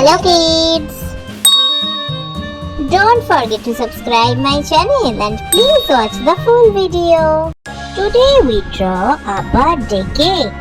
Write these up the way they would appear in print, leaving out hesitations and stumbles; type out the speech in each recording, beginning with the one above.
Hello kids! Don't forget to subscribe my channel and please watch the full video. Today we draw a birthday cake.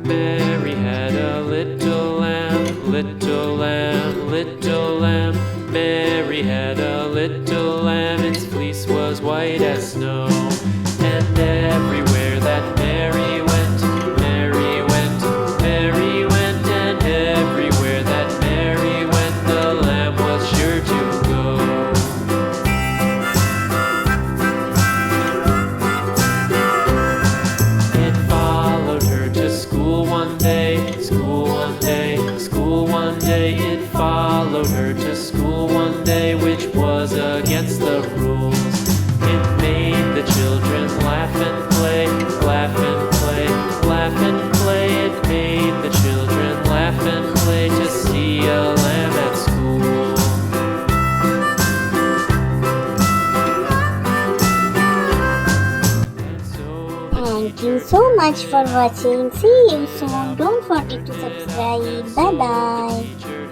Mary had a little lamb, little lamb, little lamb. Mary had a little lamb, its fleece was white as snow. And everywhere that Mary went, Mary went, Mary went. And everywhere that Mary went, the lamb was sure to go. It followed her to school one day, school one day, school one day. It followed her to school one day, which was against the rules. It made the children laugh and play, laugh and play, laugh and play. It made the children laugh and play to see a lamb at school. Thank you so much for watching. See you soon. Don't forget to subscribe. Bye bye. Teacher